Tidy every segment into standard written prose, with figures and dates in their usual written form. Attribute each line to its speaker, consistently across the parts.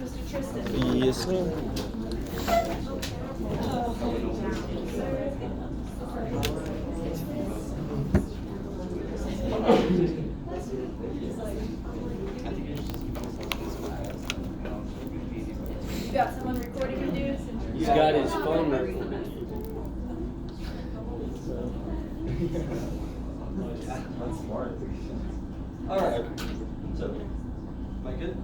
Speaker 1: Mr. Tristan.
Speaker 2: Yes, ma'am.
Speaker 1: You got someone recording him, dude?
Speaker 2: He's got his phone recorded.
Speaker 3: That's smart. All right. So, am I good?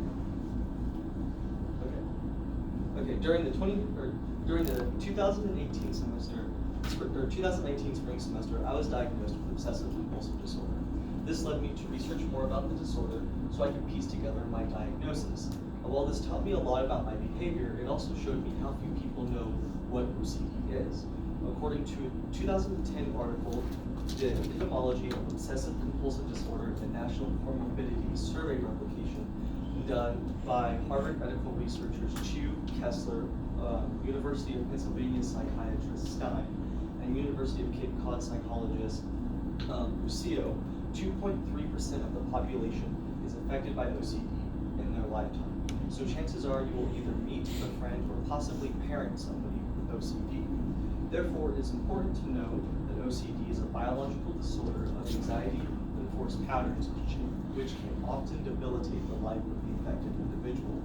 Speaker 3: Okay. During the 2018 semester, or 2019 spring semester, I was diagnosed with obsessive compulsive disorder. This led me to research more about the disorder so I could piece together my diagnosis. And while this taught me a lot about my behavior, it also showed me how few people know what OCD is. According to a 2010 article, The Etymology of Obsessive Compulsive Disorder, the National Comorbidity Survey Replication, done by Harvard medical researchers Chu, Kessler, University of Pennsylvania psychiatrist Stein, and University of Cape Cod psychologist Ruscio, 2.3% of the population is affected by OCD in their lifetime. So chances are you will either meet, befriend, or possibly parent somebody with OCD. Therefore, it is important to know that OCD is a biological disorder of anxiety-enforced patterns which can often debilitate the life of the affected individual.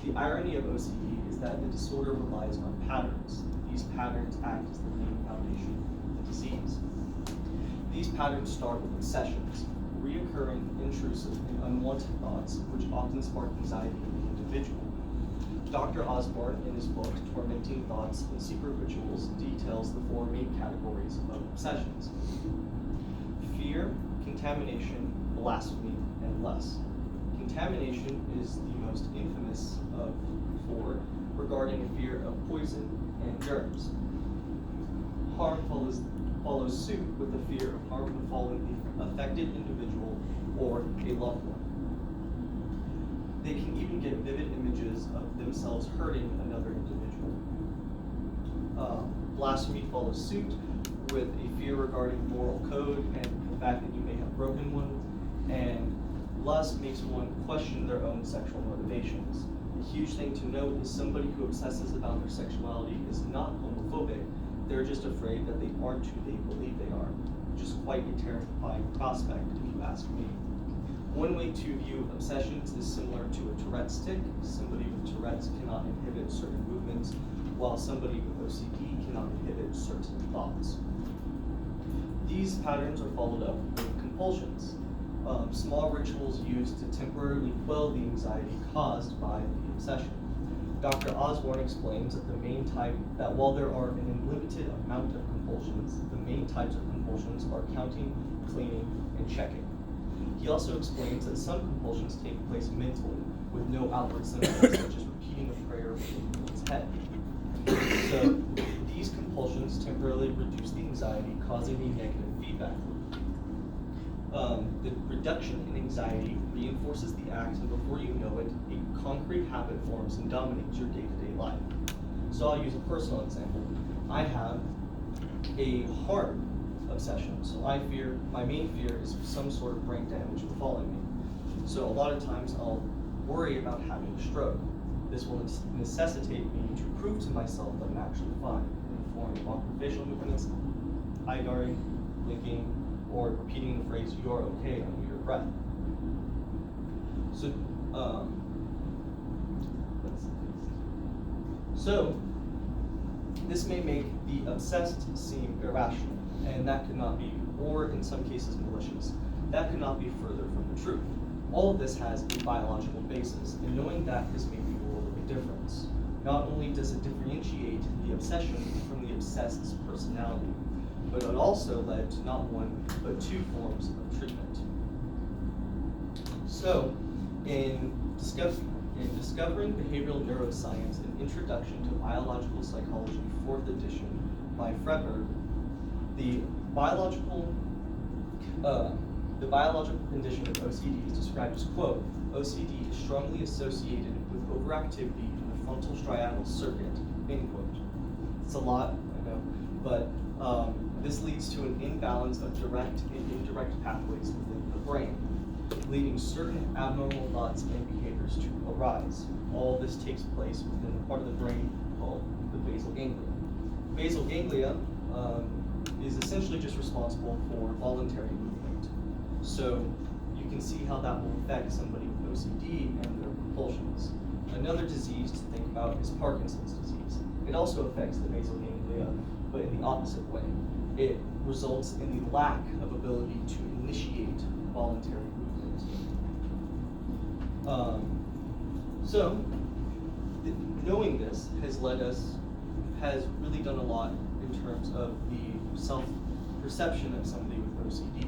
Speaker 3: The irony of OCD is that the disorder relies on patterns. These patterns act as the main foundation of the disease. These patterns start with obsessions, reoccurring, intrusive, and unwanted thoughts which often spark anxiety in the individual. Dr. Osborne, in his book, Tormenting Thoughts and Secret Rituals, details the four main categories of obsessions: fear, contamination, blasphemy, and lust. Contamination is the most infamous of four, regarding a fear of poison and germs. Harm follows suit with the fear of harm befalling the affected individual or a loved one. They can even get vivid images of themselves hurting another individual. Blasphemy follows suit with a fear regarding moral code and the fact that you may have broken one, and lust makes one question their own sexual motivations. A huge thing to note is somebody who obsesses about their sexuality is not homophobic, they're just afraid that they aren't who they believe they are, which is quite a terrifying prospect if you ask me. One way to view obsessions is similar to a Tourette's tic. Somebody with Tourette's cannot inhibit certain movements, while somebody with OCD cannot inhibit certain thoughts. These patterns are followed up with compulsions, small rituals used to temporarily quell the anxiety caused by the obsession. Dr. Osborne explains that while there are an unlimited amount of compulsions, the main types of compulsions are counting, cleaning, and checking. He also explains that some compulsions take place mentally with no outward symptoms, such as repeating a prayer within one's head. So these compulsions temporarily reduce the anxiety, causing a negative feedback loop. The reduction in anxiety reinforces the act, and before you know it, a concrete habit forms and dominates your day-to-day life. So I'll use a personal example. I have a heart obsession, so my main fear is some sort of brain damage befalling me. So a lot of times I'll worry about having a stroke. This will necessitate me to prove to myself that I'm actually fine in the form of awkward facial movements, eye darting, blinking, or repeating the phrase, "You are okay," under your breath. So this may make the obsessed seem irrational, and that could not be, or in some cases malicious. That could not be further from the truth. All of this has a biological basis, and knowing that has made the world a difference. Not only does it differentiate the obsession from the obsessed's personality, but it also led to not one, but two forms of treatment. So, in Discovering Behavioral Neuroscience, an Introduction to Biological Psychology, 4th edition, by Freberg, the biological condition of OCD is described as, quote, OCD is strongly associated with overactivity in the frontal striatal circuit, end quote. It's a lot, I know, but this leads to an imbalance of direct and indirect pathways within the brain, leading certain abnormal thoughts and behaviors behaviors to arise. All this takes place within the part of the brain called the basal ganglia. Basal ganglia is essentially just responsible for voluntary movement. So you can see how that will affect somebody with OCD and their compulsions. Another disease to think about is Parkinson's disease. It also affects the basal ganglia, but in the opposite way. It results in the lack of ability to initiate voluntary movement. Knowing this has really done a lot in terms of the self-perception of somebody with OCD.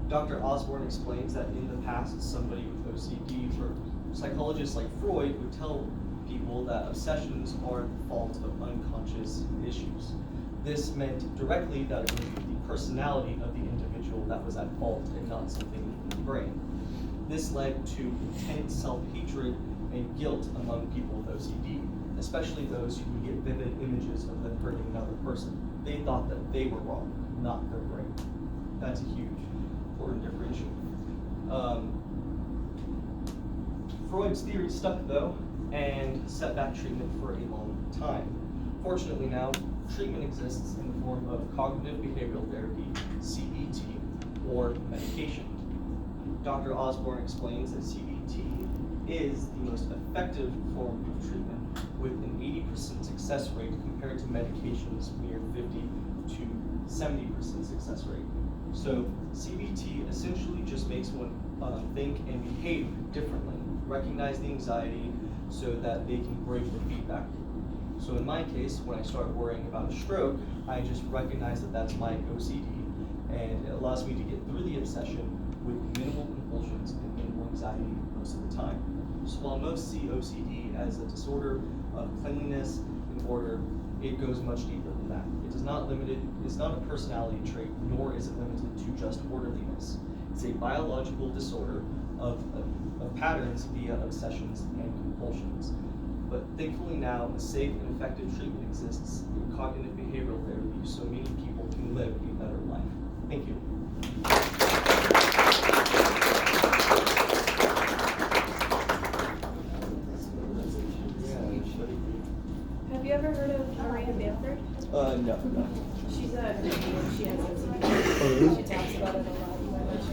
Speaker 3: Dr. Osborne explains that in the past, somebody with OCD, or psychologists like Freud, would tell people that obsessions are the fault of unconscious issues. This meant directly that it was the personality of the individual that was at fault and not something in the brain. This led to intense self-hatred and guilt among people with OCD, especially those who would get vivid images of them hurting another person. They thought that they were wrong, not their brain. That's a huge, important differential. Freud's theory stuck though, and set back treatment for a long time. Fortunately now, treatment exists in the form of cognitive behavioral therapy, CBT, or medication. Dr. Osborne explains that CBT is the most effective form of treatment with an 80% success rate compared to medication's mere 50 to 70% success rate. So CBT essentially just makes one think and behave differently, recognize the anxiety so that they can break the feedback loop. So in my case, when I start worrying about a stroke, I just recognize that that's my OCD, and it allows me to get through the obsession with minimal compulsions and minimal anxiety most of the time. So while most see OCD as a disorder of cleanliness and order, it goes much deeper than that. It's not a personality trait, nor is it limited to just orderliness. It's a biological disorder of patterns via obsessions and compulsions. But thankfully now, a safe and effective treatment exists in cognitive behavioral therapy so many people can live a better life. Thank you.
Speaker 1: Have you ever heard of Maria Bamford?
Speaker 3: No.
Speaker 1: She has OCD. She talks about it a lot.